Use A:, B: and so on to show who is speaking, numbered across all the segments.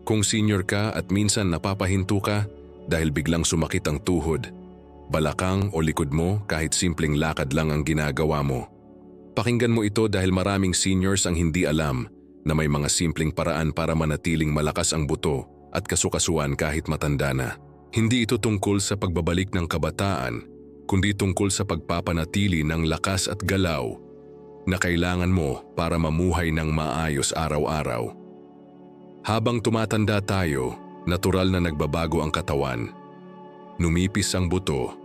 A: Kung senior ka at minsan napapahinto ka dahil biglang sumakit ang tuhod, balakang o likod mo kahit simpleng lakad lang ang ginagawa mo. Pakinggan mo ito dahil maraming seniors ang hindi alam na may mga simpleng paraan para manatiling malakas ang buto at kasukasuan kahit matanda na. Hindi ito tungkol sa pagbabalik ng kabataan, kundi tungkol sa pagpapanatili ng lakas at galaw na kailangan mo para mamuhay ng maayos araw-araw. Habang tumatanda tayo, natural na nagbabago ang katawan. Numipis ang buto,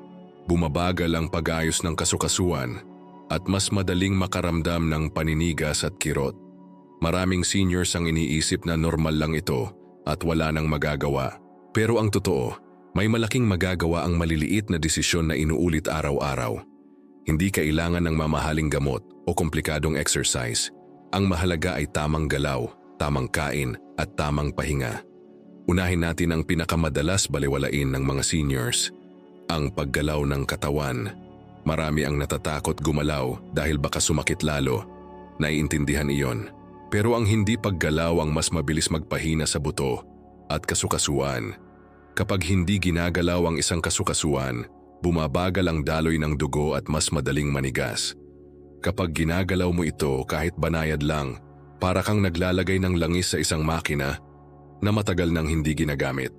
A: bumabagal ang pag-ayos ng kasukasuan, at mas madaling makaramdam ng paninigas at kirot. Maraming seniors ang iniisip na normal lang ito at wala nang magagawa. Pero ang totoo, may malaking magagawa ang maliliit na desisyon na inuulit araw-araw. Hindi kailangan ng mamahaling gamot o komplikadong exercise. Ang mahalaga ay tamang galaw, tamang kain at tamang pahinga. Unahin natin ang pinakamadalas balewalain ng mga seniors, ang paggalaw ng katawan. Marami ang natatakot gumalaw dahil baka sumakit lalo. Naiintindihan iyon. Pero ang hindi paggalaw ang mas mabilis magpahina sa buto at kasukasuan. Kapag hindi ginagalaw ang isang kasukasuan, bumabagal ang daloy ng dugo at mas madaling manigas. Kapag ginagalaw mo ito kahit banayad lang, para kang naglalagay ng langis sa isang makina na matagal nang hindi ginagamit.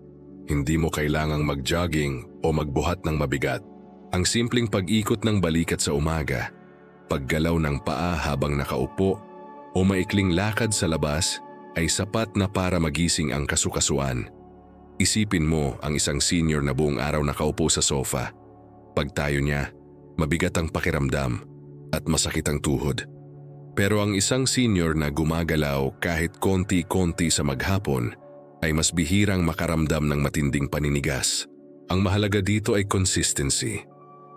A: Hindi mo kailangang mag-jogging o magbuhat ng mabigat. Ang simpleng pag-ikot ng balikat sa umaga, paggalaw ng paa habang nakaupo, o maikling lakad sa labas ay sapat na para magising ang kasukasuan. Isipin mo ang isang senior na buong araw nakaupo sa sofa. Pagtayo niya, mabigat ang pakiramdam at masakit ang tuhod. Pero ang isang senior na gumagalaw kahit konti-konti sa maghapon ay mas bihirang makaramdam ng matinding paninigas. Ang mahalaga dito ay consistency.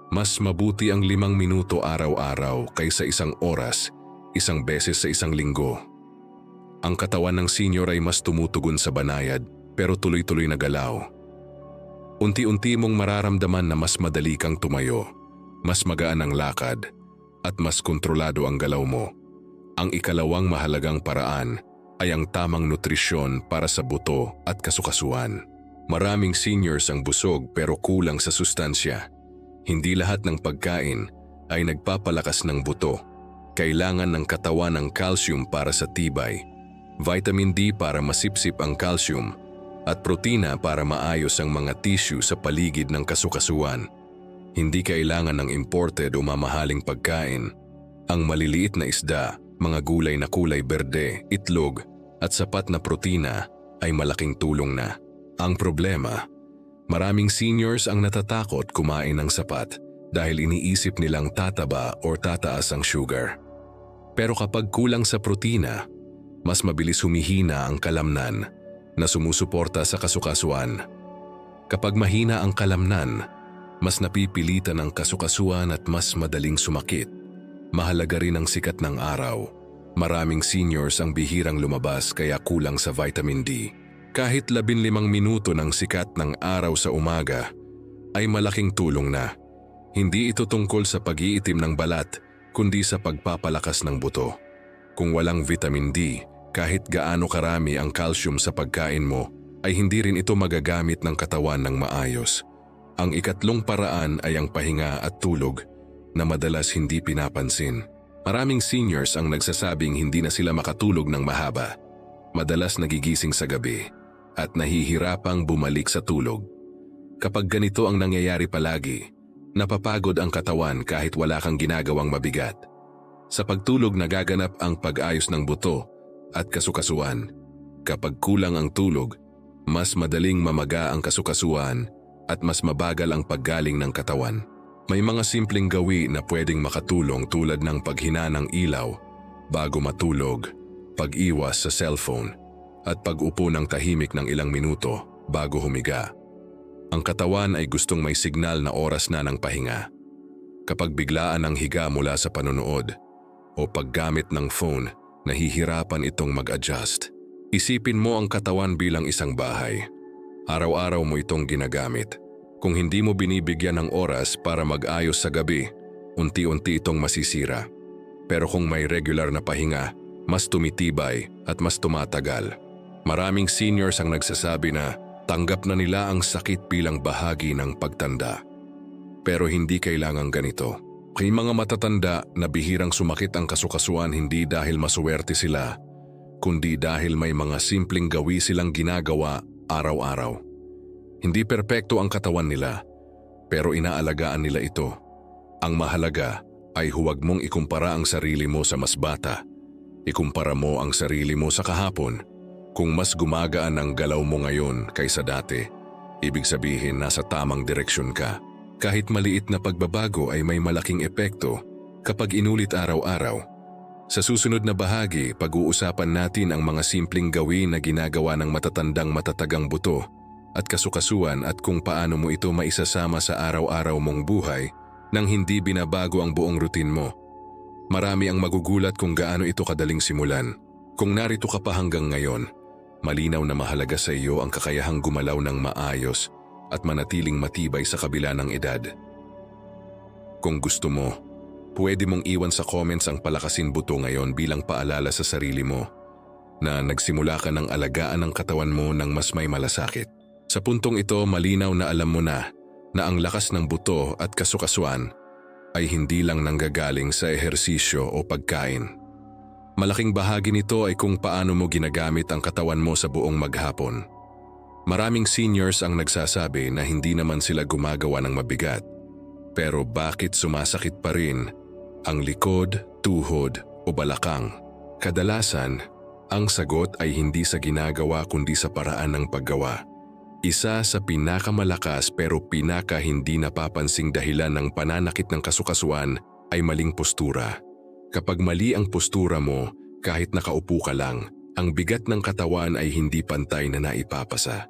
A: Mas mabuti ang 5 minuto araw-araw kaysa 1 oras, 1 beses sa 1 linggo. Ang katawan ng senior ay mas tumutugon sa banayad pero tuloy-tuloy na galaw. Unti-unti mong mararamdaman na mas madali kang tumayo, mas magaan ang lakad, at mas kontrolado ang galaw mo. Ang ikalawang mahalagang paraan ay ang tamang nutrisyon para sa buto at kasukasuan. Maraming seniors ang busog pero kulang sa sustansya. Hindi lahat ng pagkain ay nagpapalakas ng buto. Kailangan ng katawan ng calcium para sa tibay, vitamin D para masipsip ang calcium, at protina para maayos ang mga tissue sa paligid ng kasukasuan. Hindi kailangan ng imported o mamahaling pagkain. Ang maliliit na isda, mga gulay na kulay berde, itlog, at sapat na protina ay malaking tulong na. Ang problema, maraming seniors ang natatakot kumain ng sapat dahil iniisip nilang tataba o tataas ang sugar. Pero kapag kulang sa protina, mas mabilis humihina ang kalamnan na sumusuporta sa kasukasuan. Kapag mahina ang kalamnan, mas napipilitan ang kasukasuan at mas madaling sumakit. Mahalaga rin ang sikat ng araw. Maraming seniors ang bihirang lumabas kaya kulang sa vitamin D. Kahit 15 minuto ng sikat ng araw sa umaga ay malaking tulong na. Hindi ito tungkol sa pag-iitim ng balat kundi sa pagpapalakas ng buto. Kung walang vitamin D, kahit gaano karami ang calcium sa pagkain mo, ay hindi rin ito magagamit ng katawan ng maayos. Ang ikatlong paraan ay ang pahinga at tulog na madalas hindi pinapansin. Maraming seniors ang nagsasabing hindi na sila makatulog ng mahaba. Madalas nagigising sa gabi at nahihirapang bumalik sa tulog. Kapag ganito ang nangyayari palagi, napapagod ang katawan kahit wala kang ginagawang mabigat. Sa pagtulog nagaganap ang pag-ayos ng buto at kasukasuan. Kapag kulang ang tulog, mas madaling mamaga ang kasukasuan at mas mabagal ang paggaling ng katawan. May mga simpleng gawi na pwedeng makatulong tulad ng paghina ng ilaw bago matulog, pag-iwas sa cellphone, at pag-upo ng tahimik ng ilang minuto bago humiga. Ang katawan ay gustong may signal na oras na ng pahinga. Kapag biglaan ang higa mula sa panonood o paggamit ng phone, nahihirapan itong mag-adjust. Isipin mo ang katawan bilang isang bahay. Araw-araw mo itong ginagamit. Kung hindi mo binibigyan ng oras para mag-ayos sa gabi, unti-unti itong masisira. Pero kung may regular na pahinga, mas tumitibay at mas tumatagal. Maraming seniors ang nagsasabi na tanggap na nila ang sakit bilang bahagi ng pagtanda. Pero hindi kailangang ganito. Kay mga matatanda na bihirang sumakit ang kasukasuan hindi dahil masuwerte sila, kundi dahil may mga simpleng gawi silang ginagawa araw-araw. Hindi perpekto ang katawan nila, pero inaalagaan nila ito. Ang mahalaga ay huwag mong ikumpara ang sarili mo sa mas bata. Ikumpara mo ang sarili mo sa kahapon. Kung mas gumagaan ang galaw mo ngayon kaysa dati, ibig sabihin nasa tamang direksyon ka. Kahit maliit na pagbabago ay may malaking epekto kapag inulit araw-araw. Sa susunod na bahagi, pag-uusapan natin ang mga simpleng gawin na ginagawa ng matatandang matatagang buto at kasukasuan at kung paano mo ito maisasama sa araw-araw mong buhay nang hindi binabago ang buong routine mo. Marami ang magugulat kung gaano ito kadaling simulan. Kung narito ka pa hanggang ngayon, malinaw na mahalaga sa iyo ang kakayahang gumalaw ng maayos at manatiling matibay sa kabila ng edad. Kung gusto mo, pwede mong iwan sa comments ang palakasin buto ngayon bilang paalala sa sarili mo na nagsimula ka ng alagaan ng katawan mo ng mas may malasakit. Sa puntong ito, malinaw na alam mo na ang lakas ng buto at kasukasuan ay hindi lang nanggagaling sa ehersisyo o pagkain. Malaking bahagi nito ay kung paano mo ginagamit ang katawan mo sa buong maghapon. Maraming seniors ang nagsasabi na hindi naman sila gumagawa ng mabigat. Pero bakit sumasakit pa rin ang likod, tuhod o balakang? Kadalasan, ang sagot ay hindi sa ginagawa kundi sa paraan ng paggawa. Isa sa pinakamalakas pero pinaka hindi napapansing dahilan ng pananakit ng kasukasuan ay maling postura. Kapag mali ang postura mo, kahit nakaupo ka lang, ang bigat ng katawan ay hindi pantay na naipapasa.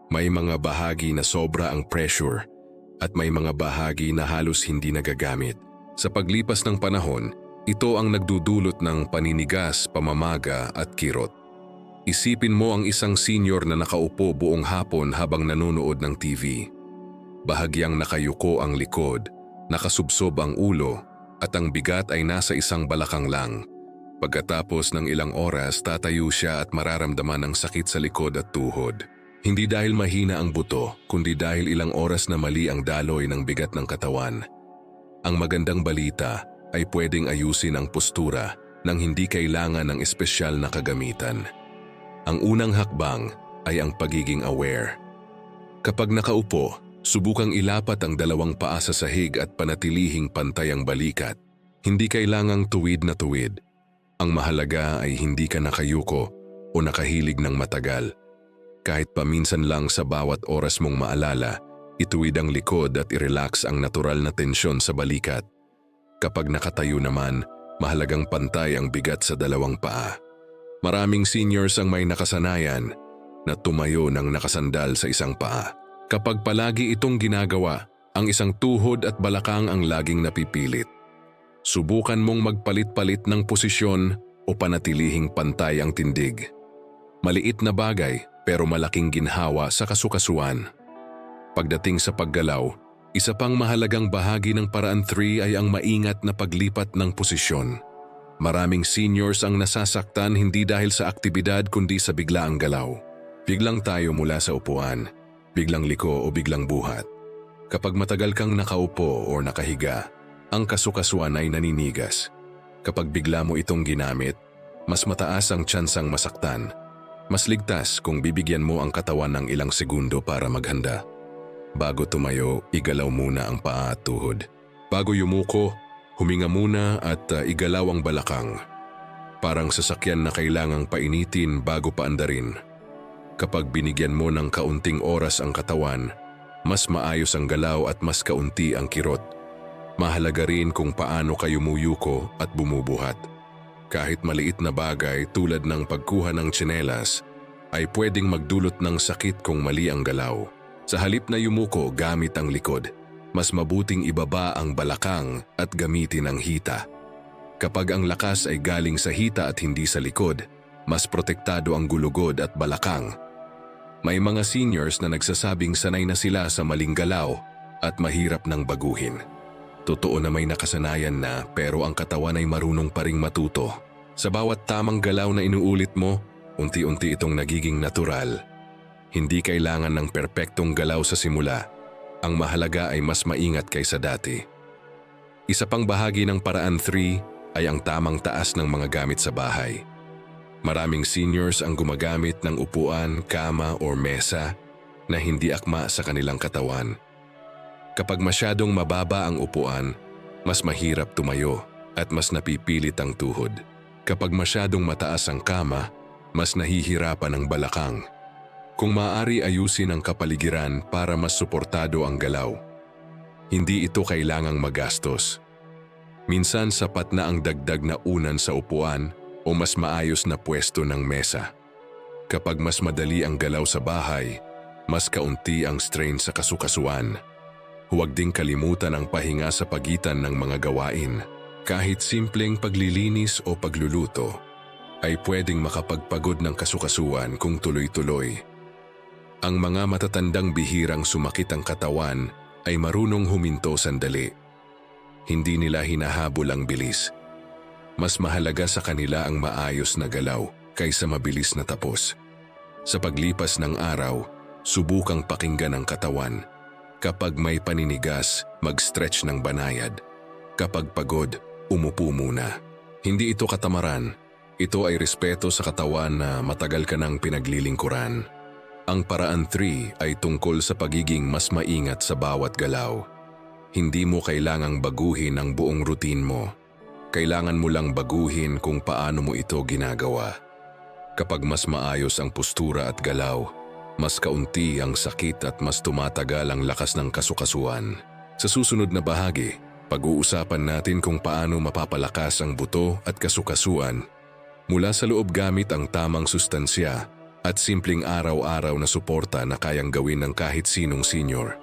A: May mga bahagi na sobra ang pressure at may mga bahagi na halos hindi nagagamit. Sa paglipas ng panahon, ito ang nagdudulot ng paninigas, pamamaga at kirot. Isipin mo ang isang senior na nakaupo buong hapon habang nanonood ng TV. Bahagyang nakayuko ang likod, nakasubsob ang ulo at ang bigat ay nasa isang balakang lang. Pagkatapos ng ilang oras, tatayo siya at mararamdaman ang sakit sa likod at tuhod. Hindi dahil mahina ang buto, kundi dahil ilang oras na mali ang daloy ng bigat ng katawan. Ang magandang balita ay pwedeng ayusin ang postura nang hindi kailangan ng espesyal na kagamitan. Ang unang hakbang ay ang pagiging aware. Kapag nakaupo, subukang ilapat ang dalawang paa sa sahig at panatilihing pantay ang balikat. Hindi kailangang tuwid na tuwid. Ang mahalaga ay hindi ka nakayuko o nakahilig ng matagal. Kahit paminsan lang sa bawat oras mong maalala, ituwid ang likod at i-relax ang natural na tensyon sa balikat. Kapag nakatayo naman, mahalagang pantay ang bigat sa dalawang paa. Maraming seniors ang may nakasanayan na tumayo ng nakasandal sa isang paa. Kapag palagi itong ginagawa, ang isang tuhod at balakang ang laging napipilit. Subukan mong magpalit-palit ng posisyon o panatilihing pantay ang tindig. Maliit na bagay pero malaking ginhawa sa kasukasuan. Pagdating sa paggalaw, isa pang mahalagang bahagi ng paraan 3 ay ang maingat na paglipat ng posisyon. Maraming seniors ang nasasaktan hindi dahil sa aktibidad kundi sa biglaang galaw. Biglang tayo mula sa upuan, biglang liko o biglang buhat. Kapag matagal kang nakaupo o nakahiga, ang kasukasuan ay naninigas. Kapag bigla mo itong ginamit, mas mataas ang tsansang masaktan. Mas ligtas kung bibigyan mo ang katawan ng ilang segundo para maghanda. Bago tumayo, igalaw muna ang paa at tuhod. Bago yumuko, huminga muna at igalaw ang balakang. Parang sasakyan na kailangang painitin bago paandarin. Kapag binigyan mo ng kaunting oras ang katawan, mas maayos ang galaw at mas kaunti ang kirot. Mahalaga rin kung paano ka yumuyuko at bumubuhat. Kahit maliit na bagay tulad ng pagkuha ng tsinelas ay pwedeng magdulot ng sakit kung mali ang galaw. Sa halip na yumuko gamit ang likod, mas mabuting ibaba ang balakang at gamitin ang hita. Kapag ang lakas ay galing sa hita at hindi sa likod, mas protektado ang gulugod at balakang. May mga seniors na nagsasabing sanay na sila sa maling galaw at mahirap nang baguhin. Totoo na may nakasanayan na pero ang katawan ay marunong pa ring matuto. Sa bawat tamang galaw na inuulit mo, unti-unti itong nagiging natural. Hindi kailangan ng perpektong galaw sa simula. Ang mahalaga ay mas maingat kaysa dati. Isa pang bahagi ng paraan 3 ay ang tamang taas ng mga gamit sa bahay. Maraming seniors ang gumagamit ng upuan, kama o mesa na hindi akma sa kanilang katawan. Kapag masyadong mababa ang upuan, mas mahirap tumayo at mas napipilit ang tuhod. Kapag masyadong mataas ang kama, mas nahihirapan ang balakang. Kung maaari, ayusin ang kapaligiran para mas suportado ang galaw. Hindi ito kailangang magastos. Minsan sapat na ang dagdag na unan sa upuan o mas maayos na pwesto ng mesa. Kapag mas madali ang galaw sa bahay, mas kaunti ang strain sa kasukasuan. Huwag ding kalimutan ang pahinga sa pagitan ng mga gawain. Kahit simpleng paglilinis o pagluluto, ay pwedeng makapagpagod ng kasukasuan kung tuloy-tuloy. Ang mga matatandang bihirang sumakit ang katawan ay marunong huminto sandali. Hindi nila hinahabol ang bilis. Mas mahalaga sa kanila ang maayos na galaw kaysa mabilis na tapos. Sa paglipas ng araw, subukang pakinggan ang katawan. Kapag may paninigas, mag-stretch ng banayad. Kapag pagod, umupo muna. Hindi ito katamaran. Ito ay respeto sa katawan na matagal ka nang pinaglilingkuran. Ang paraan 3 ay tungkol sa pagiging mas maingat sa bawat galaw. Hindi mo kailangang baguhin ang buong routine mo. Kailangan mo lang baguhin kung paano mo ito ginagawa. Kapag mas maayos ang postura at galaw, mas kaunti ang sakit at mas tumatagal ang lakas ng kasukasuan. Sa susunod na bahagi, pag-uusapan natin kung paano mapapalakas ang buto at kasukasuan mula sa loob gamit ang tamang sustansya at simpleng araw-araw na suporta na kayang gawin ng kahit sinong senior.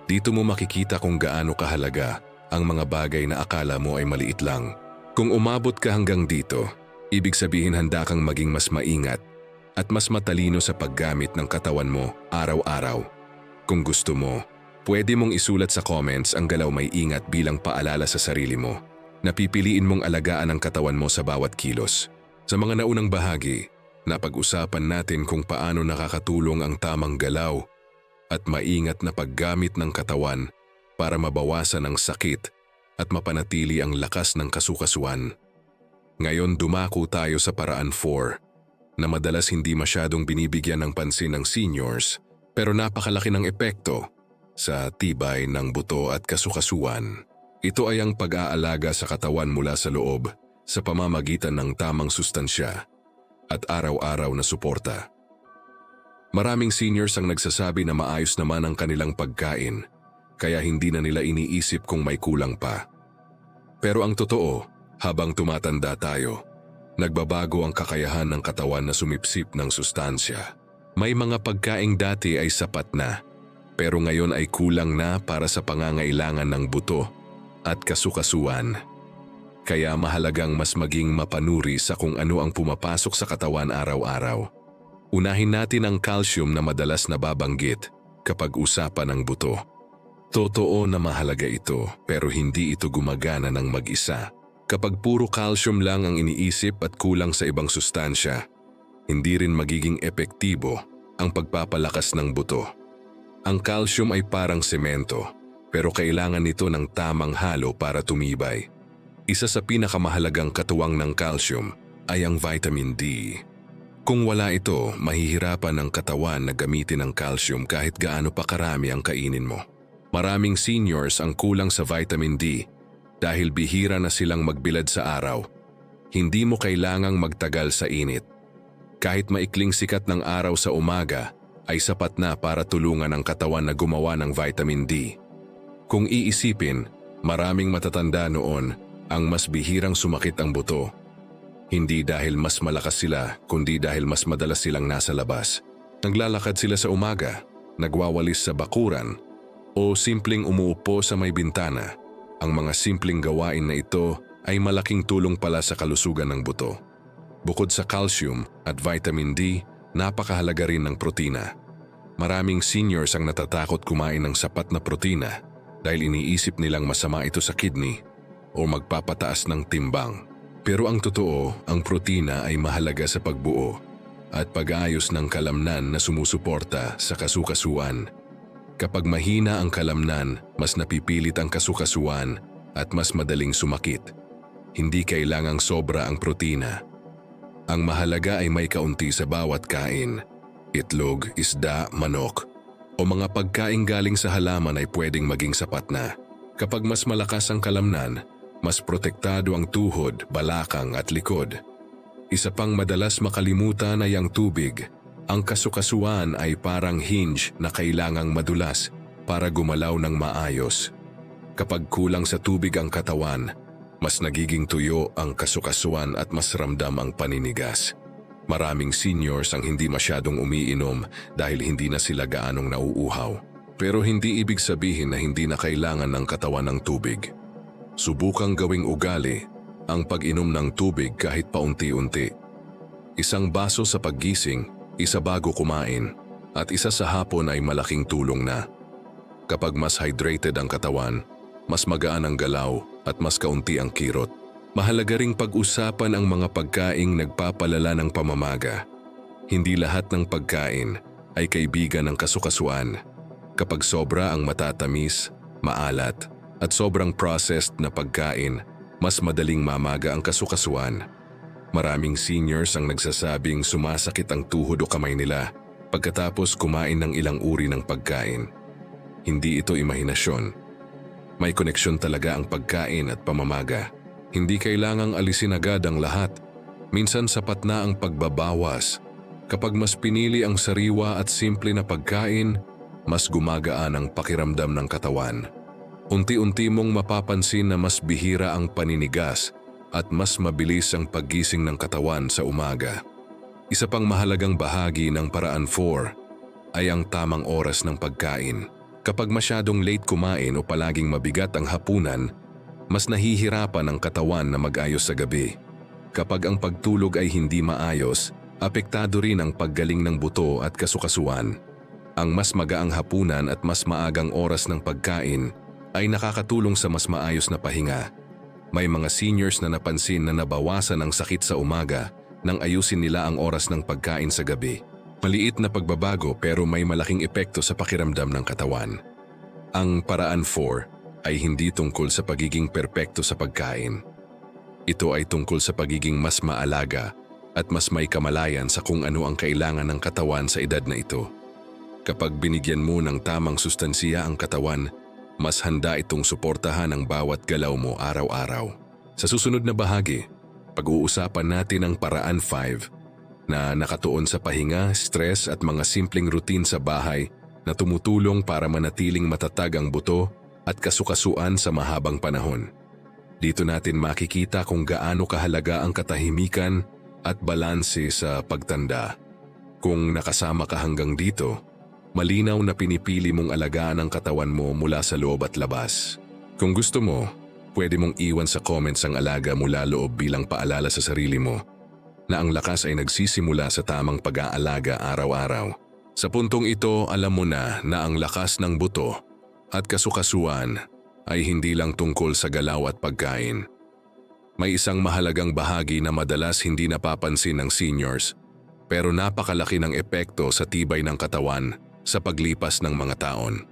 A: Dito mo makikita kung gaano kahalaga ang mga bagay na akala mo ay maliit lang. Kung umabot ka hanggang dito, ibig sabihin handa kang maging mas maingat at mas matalino sa paggamit ng katawan mo araw-araw. Kung gusto mo, pwede mong isulat sa comments ang galaw may ingat bilang paalala sa sarili mo. Napipiliin mong alagaan ang katawan mo sa bawat kilos. Sa mga naunang bahagi, napag-usapan natin kung paano nakakatulong ang tamang galaw at maingat na paggamit ng katawan para mabawasan ang sakit at mapanatili ang lakas ng kasukasuan. Ngayon dumako tayo sa paraan 4 na madalas hindi masyadong binibigyan ng pansin ng seniors pero napakalaki ng epekto sa tibay ng buto at kasukasuan. Ito ay ang pag-aalaga sa katawan mula sa loob sa pamamagitan ng tamang sustansya at araw-araw na suporta. Maraming seniors ang nagsasabi na maayos naman ang kanilang pagkain kaya hindi na nila iniisip kung may kulang pa. Pero ang totoo, habang tumatanda tayo, nagbabago ang kakayahan ng katawan na sumipsip ng sustansya. May mga pagkaing dati ay sapat na, pero ngayon ay kulang na para sa pangangailangan ng buto at kasukasuan. Kaya mahalagang mas maging mapanuri sa kung ano ang pumapasok sa katawan araw-araw. Unahin natin ang calcium na madalas nababanggit kapag usapan ng buto. Totoo na mahalaga ito pero hindi ito gumagana ng mag-isa. Kapag puro calcium lang ang iniisip at kulang sa ibang sustansya, hindi rin magiging epektibo ang pagpapalakas ng buto. Ang calcium ay parang semento, pero kailangan nito ng tamang halo para tumibay. Isa sa pinakamahalagang katuwang ng calcium ay ang vitamin D. Kung wala ito, mahihirapan ang katawan na gamitin ang calcium kahit gaano pa karami ang kainin mo. Maraming seniors ang kulang sa vitamin D dahil bihira na silang magbilad sa araw. Hindi mo kailangang magtagal sa init. Kahit maikling sikat ng araw sa umaga, ay sapat na para tulungan ang katawan na gumawa ng vitamin D. Kung iisipin, maraming matatanda noon ang mas bihirang sumakit ang buto. Hindi dahil mas malakas sila, kundi dahil mas madalas silang nasa labas. Naglalakad sila sa umaga, nagwawalis sa bakuran, o simpleng umuupo sa may bintana. Ang mga simpleng gawain na ito ay malaking tulong pala sa kalusugan ng buto. Bukod sa calcium at vitamin D, napakahalaga rin ng protina. Maraming seniors ang natatakot kumain ng sapat na protina dahil iniisip nilang masama ito sa kidney o magpapataas ng timbang. Pero ang totoo, ang protina ay mahalaga sa pagbuo at pag-aayos ng kalamnan na sumusuporta sa kasukasuan. Kapag mahina ang kalamnan, mas napipilit ang kasukasuan at mas madaling sumakit. Hindi kailangang sobra ang protina. Ang mahalaga ay may kaunti sa bawat kain. Itlog, isda, manok, o mga pagkain galing sa halaman ay pwedeng maging sapat na. Kapag mas malakas ang kalamnan, mas protektado ang tuhod, balakang at likod. Isa pang madalas makalimutan ay ang tubig. Ang kasukasuan ay parang hinge na kailangang madulas para gumalaw ng maayos. Kapag kulang sa tubig ang katawan, mas nagiging tuyo ang kasukasuan at mas ramdam ang paninigas. Maraming seniors ang hindi masyadong umiinom dahil hindi na sila gaanong nauuhaw. Pero hindi ibig sabihin na hindi na kailangan ng katawan ng tubig. Subukang gawing ugali ang pag-inom ng tubig kahit paunti-unti. Isang baso sa paggising, isa bago kumain, at isa sa hapon ay malaking tulong na. Kapag mas hydrated ang katawan, mas magaan ang galaw at mas kaunti ang kirot. Mahalaga ring pag-usapan ang mga pagkaing nagpapalala ng pamamaga. Hindi lahat ng pagkain ay kaibigan ng kasukasuan. Kapag sobra ang matatamis, maalat, at sobrang processed na pagkain, mas madaling mamaga ang kasukasuan. Maraming seniors ang nagsasabing sumasakit ang tuhod o kamay nila pagkatapos kumain ng ilang uri ng pagkain. Hindi ito imahinasyon. May koneksyon talaga ang pagkain at pamamaga. Hindi kailangang alisin agad ang lahat. Minsan sapat na ang pagbabawas. Kapag mas pinili ang sariwa at simple na pagkain, mas gumagaan ang pakiramdam ng katawan. Unti-unti mong mapapansin na mas bihira ang paninigas at mas mabilis ang paggising ng katawan sa umaga. Isa pang mahalagang bahagi ng paraan 4 ay ang tamang oras ng pagkain. Kapag masyadong late kumain o palaging mabigat ang hapunan, mas nahihirapan ang katawan na mag-ayos sa gabi. Kapag ang pagtulog ay hindi maayos, apektado rin ang paggaling ng buto at kasukasuan. Ang mas magaang hapunan at mas maagang oras ng pagkain ay nakakatulong sa mas maayos na pahinga. May mga seniors na napansin na nabawasan ang sakit sa umaga nang ayusin nila ang oras ng pagkain sa gabi. Maliit na pagbabago pero may malaking epekto sa pakiramdam ng katawan. Ang paraan 4 ay hindi tungkol sa pagiging perpekto sa pagkain. Ito ay tungkol sa pagiging mas maalaga at mas may kamalayan sa kung ano ang kailangan ng katawan sa edad na ito. Kapag binigyan mo ng tamang sustansiya ang katawan, mas handa itong suportahan ang bawat galaw mo araw-araw. Sa susunod na bahagi, pag-uusapan natin ang paraan 5 na nakatuon sa pahinga, stress at mga simpleng routine sa bahay na tumutulong para manatiling matatag ang buto at kasukasuan sa mahabang panahon. Dito natin makikita kung gaano kahalaga ang katahimikan at balanse sa pagtanda. Kung nakasama ka hanggang dito, malinaw na pinipili mong alagaan ang katawan mo mula sa loob at labas. Kung gusto mo, pwede mong iwan sa comments ang alaga mula loob bilang paalala sa sarili mo na ang lakas ay nagsisimula sa tamang pag-aalaga araw-araw. Sa puntong ito, alam mo na ang lakas ng buto at kasukasuan ay hindi lang tungkol sa galaw at pagkain. May isang mahalagang bahagi na madalas hindi napapansin ng seniors pero napakalaki ng epekto sa tibay ng katawan sa paglipas ng mga taon.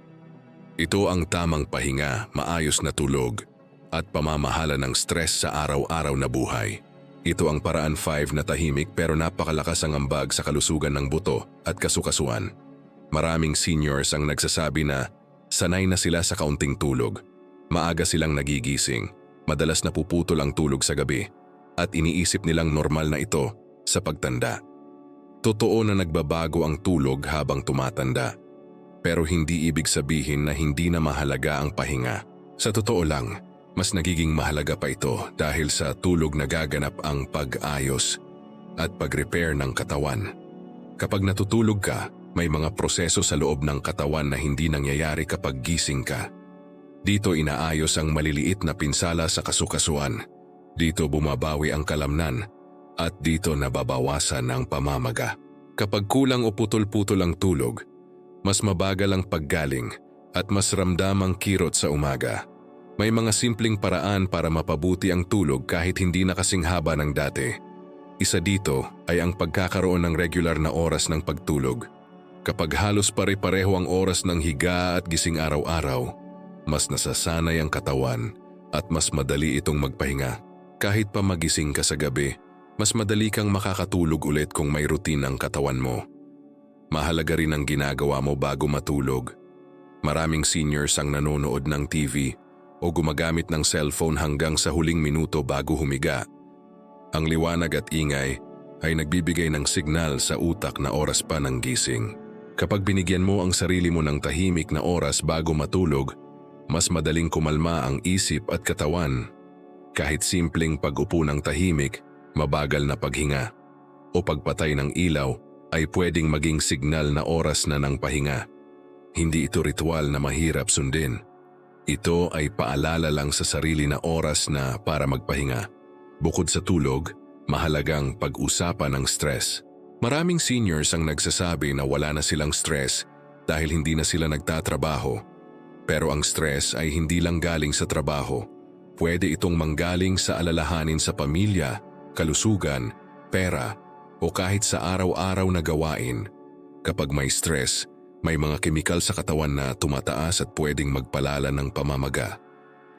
A: Ito ang tamang pahinga, maayos na tulog, at pamamahala ng stress sa araw-araw na buhay. Ito ang paraan 5 na tahimik pero napakalakas ang ambag sa kalusugan ng buto at kasukasuan. Maraming seniors ang nagsasabi na sanay na sila sa kaunting tulog. Maaga silang nagigising, madalas napuputol ang tulog sa gabi, at iniisip nilang normal na ito sa pagtanda. Totoo na nagbabago ang tulog habang tumatanda. Pero hindi ibig sabihin na hindi na mahalaga ang pahinga. Sa totoo lang, mas nagiging mahalaga pa ito dahil sa tulog nagaganap ang pag-ayos at pag-repair ng katawan. Kapag natutulog ka, may mga proseso sa loob ng katawan na hindi nangyayari kapag gising ka. Dito inaayos ang maliliit na pinsala sa kasukasuan. Dito bumabawi ang kalamnan. At dito nababawasan ang pamamaga. Kapag kulang o putol-putol ang tulog, mas mabagal ang paggaling at mas ramdam ang kirot sa umaga. May mga simpleng paraan para mapabuti ang tulog kahit hindi na kasing haba ng dati. Isa dito ay ang pagkakaroon ng regular na oras ng pagtulog. Kapag halos pare-pareho ang oras ng higa at gising araw-araw, mas nasasanay ang katawan at mas madali itong magpahinga. Kahit pa magising ka sa gabi, mas madali kang makakatulog ulit kung may routine ang katawan mo. Mahalaga rin ang ginagawa mo bago matulog. Maraming seniors ang nanonood ng TV o gumagamit ng cellphone hanggang sa huling minuto bago humiga. Ang liwanag at ingay ay nagbibigay ng signal sa utak na oras pa ng gising. Kapag binigyan mo ang sarili mo ng tahimik na oras bago matulog, mas madaling kumalma ang isip at katawan. Kahit simpleng pag-upo ng tahimik, mabagal na paghinga, o pagpatay ng ilaw ay pwedeng maging signal na oras na ng pahinga. Hindi ito ritual na mahirap sundin. Ito ay paalala lang sa sarili na oras na para magpahinga. Bukod sa tulog, mahalagang pag-usapan ng stress. Maraming seniors ang nagsasabi na wala na silang stress dahil hindi na sila nagtatrabaho. Pero ang stress ay hindi lang galing sa trabaho. Pwede itong manggaling sa alalahanin sa pamilya, kalusugan, pera, o kahit sa araw-araw na gawain. Kapag may stress, may mga kemikal sa katawan na tumataas at pwedeng magpalala ng pamamaga.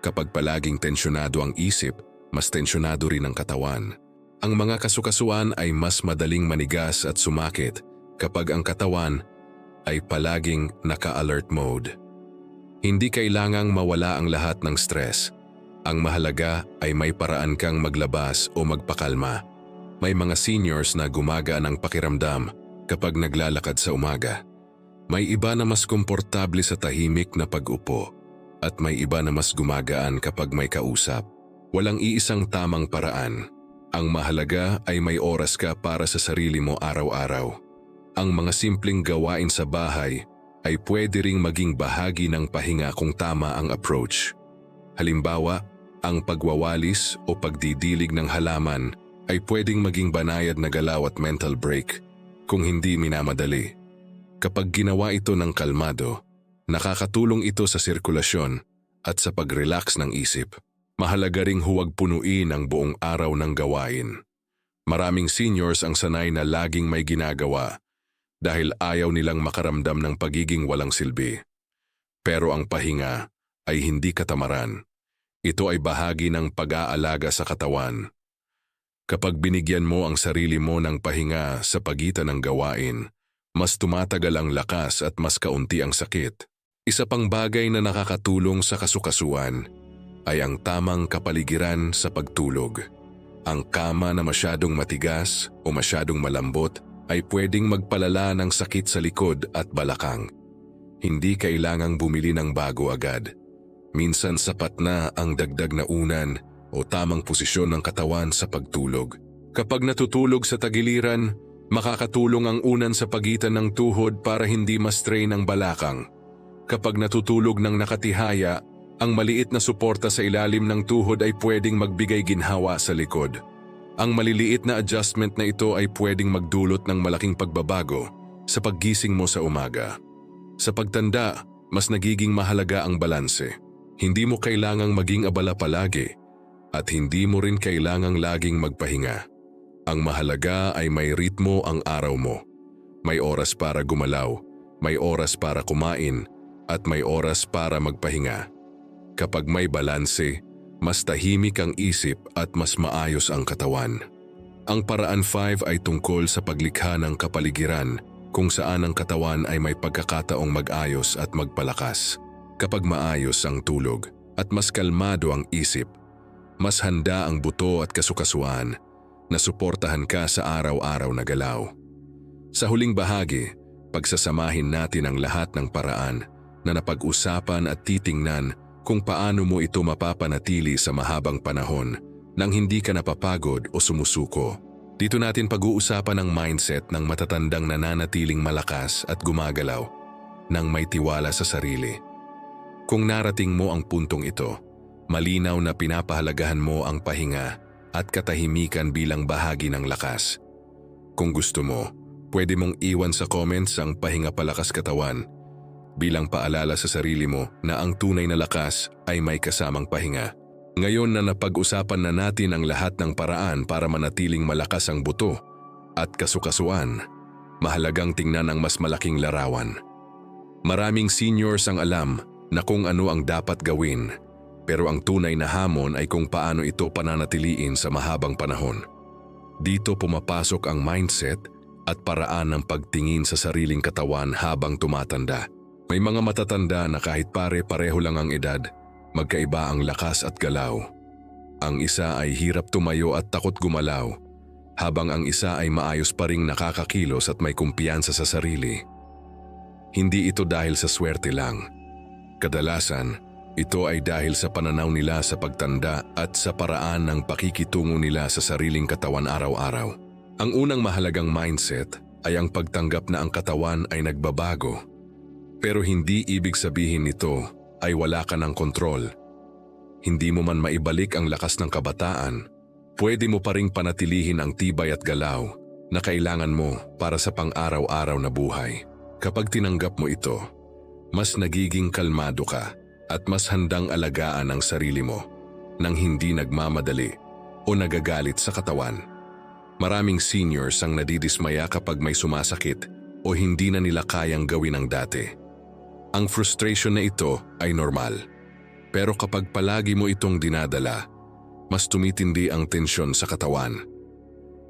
A: Kapag palaging tensyonado ang isip, mas tensyonado rin ang katawan. Ang mga kasukasuan ay mas madaling manigas at sumakit kapag ang katawan ay palaging naka-alert mode. Hindi kailangang mawala ang lahat ng stress. Ang mahalaga ay may paraan kang maglabas o magpakalma. May mga seniors na gumagaan ang pakiramdam kapag naglalakad sa umaga. May iba na mas komportable sa tahimik na pag-upo at may iba na mas gumagaan kapag may kausap. Walang iisang tamang paraan. Ang mahalaga ay may oras ka para sa sarili mo araw-araw. Ang mga simpleng gawain sa bahay ay pwede ring maging bahagi ng pahinga kung tama ang approach. Halimbawa, ang pagwawalis o pagdidilig ng halaman ay pwedeng maging banayad na galaw at mental break kung hindi minamadali. Kapag ginawa ito ng kalmado, nakakatulong ito sa sirkulasyon at sa pag-relax ng isip. Mahalaga ring huwag punuin ang buong araw ng gawain. Maraming seniors ang sanay na laging may ginagawa dahil ayaw nilang makaramdam ng pagiging walang silbi. Pero ang pahinga ay hindi katamaran. Ito ay bahagi ng pag-aalaga sa katawan. Kapag binigyan mo ang sarili mo ng pahinga sa pagitan ng gawain, mas tumatagal ang lakas at mas kaunti ang sakit. Isa pang bagay na nakakatulong sa kasukasuan ay ang tamang kapaligiran sa pagtulog. Ang kama na masyadong matigas o masyadong malambot ay pwedeng magpalala ng sakit sa likod at balakang. Hindi kailangang bumili ng bago agad. Minsan sapat na ang dagdag na unan o tamang posisyon ng katawan sa pagtulog. Kapag natutulog sa tagiliran, makakatulong ang unan sa pagitan ng tuhod para hindi ma-strain ang balakang. Kapag natutulog ng nakatihaya, ang maliit na suporta sa ilalim ng tuhod ay pwedeng magbigay ginhawa sa likod. Ang maliliit na adjustment na ito ay pwedeng magdulot ng malaking pagbabago sa paggising mo sa umaga. Sa pagtanda, mas nagiging mahalaga ang balanse. Hindi mo kailangang maging abala palagi at hindi mo rin kailangang laging magpahinga. Ang mahalaga ay may ritmo ang araw mo. May oras para gumalaw, may oras para kumain, at may oras para magpahinga. Kapag may balanse, mas tahimik ang isip at mas maayos ang katawan. Ang paraan 5 ay tungkol sa paglikha ng kapaligiran kung saan ang katawan ay may pagkakataong mag-ayos at magpalakas. Kapag maayos ang tulog at mas kalmado ang isip, mas handa ang buto at kasukasuan na suportahan ka sa araw-araw na galaw. Sa huling bahagi, pagsasamahin natin ang lahat ng paraan na napag-usapan at titingnan kung paano mo ito mapapanatili sa mahabang panahon nang hindi ka napapagod o sumusuko. Dito natin pag-uusapan ang mindset ng matatandang nananatiling malakas at gumagalaw nang may tiwala sa sarili. Kung narating mo ang puntong ito, malinaw na pinapahalagahan mo ang pahinga at katahimikan bilang bahagi ng lakas. Kung gusto mo, pwede mong iwan sa comments ang pahinga palakas katawan bilang paalala sa sarili mo na ang tunay na lakas ay may kasamang pahinga. Ngayon na napag-usapan na natin ang lahat ng paraan para manatiling malakas ang buto at kasukasuan, mahalagang tingnan ang mas malaking larawan. Maraming seniors ang alam na kung ano ang dapat gawin, pero ang tunay na hamon ay kung paano ito pananatiliin sa mahabang panahon. Dito pumapasok ang mindset at paraan ng pagtingin sa sariling katawan habang tumatanda. May mga matatanda na kahit pare-pareho lang ang edad, magkaiba ang lakas at galaw. Ang isa ay hirap tumayo at takot gumalaw, habang ang isa ay maayos pa ring nakakakilos at may kumpiyansa sa sarili. Hindi ito dahil sa swerte lang. Kadalasan, ito ay dahil sa pananaw nila sa pagtanda at sa paraan ng pakikitungo nila sa sariling katawan araw-araw. Ang unang mahalagang mindset ay ang pagtanggap na ang katawan ay nagbabago. Pero hindi ibig sabihin nito ay wala ka ng kontrol. Hindi mo man maibalik ang lakas ng kabataan, pwede mo pa ring panatilihin ang tibay at galaw na kailangan mo para sa pang-araw-araw na buhay. Kapag tinanggap mo ito, mas nagiging kalmado ka at mas handang alagaan ang sarili mo nang hindi nagmamadali o nagagalit sa katawan. Maraming seniors ang nadidismaya kapag may sumasakit o hindi na nila kayang gawin ang dati. Ang frustration na ito ay normal. Pero kapag palagi mo itong dinadala, mas tumitindi ang tensyon sa katawan.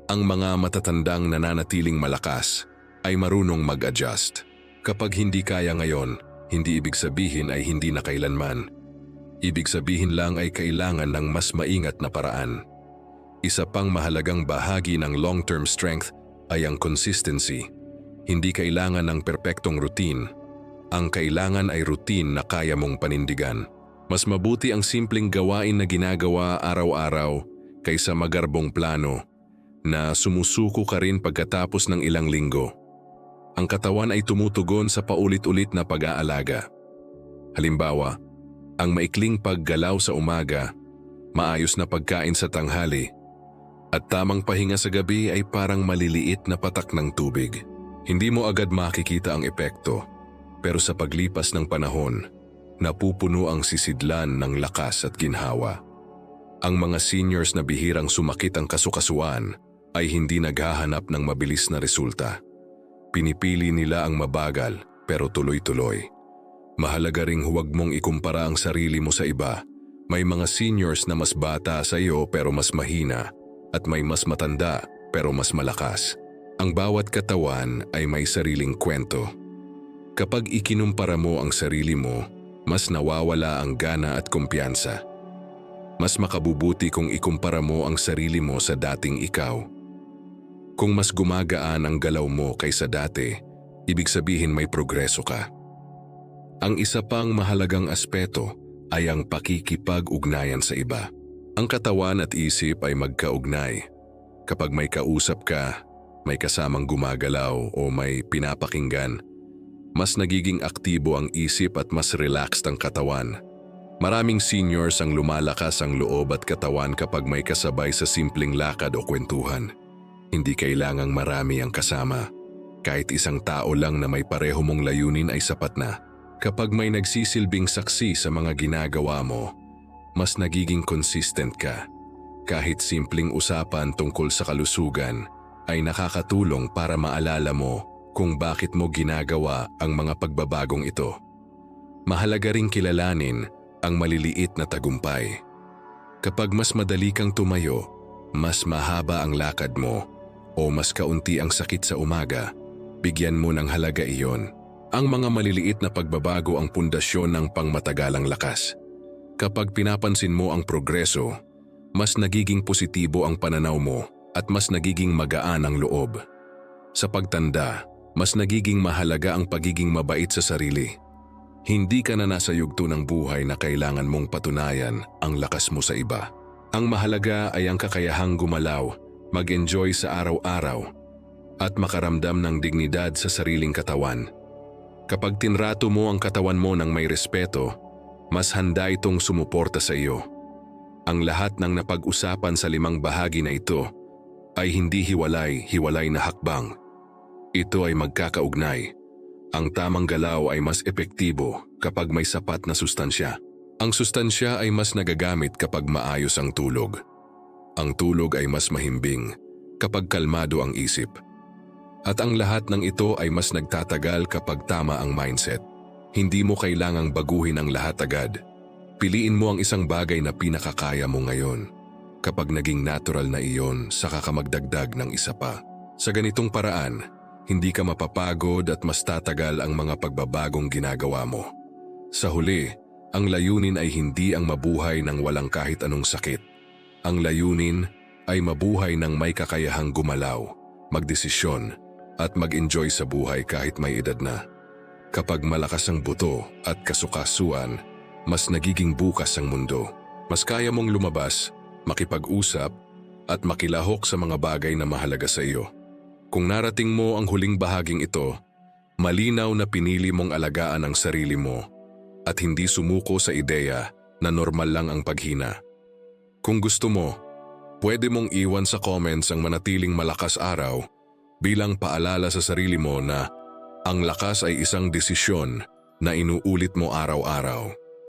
A: Ang mga matatandang nananatiling malakas ay marunong mag-adjust. Kapag hindi kaya ngayon, hindi ibig sabihin ay hindi na kailanman. Ibig sabihin lang ay kailangan ng mas maingat na paraan. Isa pang mahalagang bahagi ng long-term strength ay ang consistency. Hindi kailangan ng perpektong routine. Ang kailangan ay routine na kaya mong panindigan. Mas mabuti ang simpleng gawain na ginagawa araw-araw kaysa magarbong plano na sumusuko ka rin pagkatapos ng ilang linggo. Ang katawan ay tumutugon sa paulit-ulit na pag-aalaga. Halimbawa, ang maikling paggalaw sa umaga, maayos na pagkain sa tanghali, at tamang pahinga sa gabi ay parang maliliit na patak ng tubig. Hindi mo agad makikita ang epekto. Pero sa paglipas ng panahon, napupuno ang sisidlan ng lakas at ginhawa. Ang mga seniors na bihirang sumakit ang kasukasuan ay hindi naghahanap ng mabilis na resulta. Pinipili nila ang mabagal pero tuloy-tuloy. Mahalaga ring huwag mong ikumpara ang sarili mo sa iba. May mga seniors na mas bata sa iyo pero mas mahina at may mas matanda pero mas malakas. Ang bawat katawan ay may sariling kwento. Kapag ikinumpara mo ang sarili mo, mas nawawala ang gana at kumpiyansa. Mas makabubuti kung ikumpara mo ang sarili mo sa dating ikaw. Kung mas gumagaan ang galaw mo kaysa dati, ibig sabihin may progreso ka. Ang isa pang mahalagang aspeto ay ang pakikipag-ugnayan sa iba. Ang katawan at isip ay magkaugnay. Kapag may kausap ka, may kasamang gumagalaw o may pinapakinggan, mas nagiging aktibo ang isip at mas relaxed ang katawan. Maraming seniors ang lumalakas ang loob at katawan kapag may kasabay sa simpleng lakad o kwentuhan. Hindi kailangang marami ang kasama. Kahit isang tao lang na may pareho mong layunin ay sapat na. Kapag may nagsisilbing saksi sa mga ginagawa mo, mas nagiging consistent ka. Kahit simpleng usapan tungkol sa kalusugan ay nakakatulong para maalala mo kung bakit mo ginagawa ang mga pagbabagong ito. Mahalaga ring kilalanin ang maliliit na tagumpay. Kapag mas madali kang tumayo, mas mahaba ang lakad mo, o mas kaunti ang sakit sa umaga, bigyan mo ng halaga iyon. Ang mga maliliit na pagbabago ang pundasyon ng pangmatagalang lakas. Kapag pinapansin mo ang progreso, mas nagiging positibo ang pananaw mo at mas nagiging magaan ang loob. Sa pagtanda, mas nagiging mahalaga ang pagiging mabait sa sarili. Hindi ka na nasa yugto ng buhay na kailangan mong patunayan ang lakas mo sa iba. Ang mahalaga ay ang kakayahang gumalaw, mag-enjoy sa araw-araw, at makaramdam ng dignidad sa sariling katawan. Kapag tinrato mo ang katawan mo ng may respeto, mas handa itong sumuporta sa iyo. Ang lahat ng napag-usapan sa 5 bahagi na ito ay hindi hiwalay na hakbang. Ito ay magkakaugnay. Ang tamang galaw ay mas epektibo kapag may sapat na sustansya. Ang sustansya ay mas nagagamit kapag maayos ang tulog. Ang tulog ay mas mahimbing kapag kalmado ang isip. At ang lahat ng ito ay mas nagtatagal kapag tama ang mindset. Hindi mo kailangang baguhin ang lahat agad. Piliin mo ang isang bagay na pinakakaya mo ngayon. Kapag naging natural na iyon, saka ka magdagdag ng isa pa. Sa ganitong paraan, hindi ka mapapagod at mas tatagal ang mga pagbabagong ginagawa mo. Sa huli, ang layunin ay hindi ang mabuhay ng walang kahit anong sakit. Ang layunin ay mabuhay ng may kakayahang gumalaw, magdesisyon, at mag-enjoy sa buhay kahit may edad na. Kapag malakas ang buto at kasukasuan, mas nagiging bukas ang mundo. Mas kaya mong lumabas, makipag-usap, at makilahok sa mga bagay na mahalaga sa iyo. Kung narating mo ang huling bahaging ito, malinaw na pinili mong alagaan ang sarili mo at hindi sumuko sa ideya na normal lang ang paghina. Kung gusto mo, pwede mong iwan sa comments ang manatiling malakas araw bilang paalala sa sarili mo na ang lakas ay isang desisyon na inuulit mo araw-araw.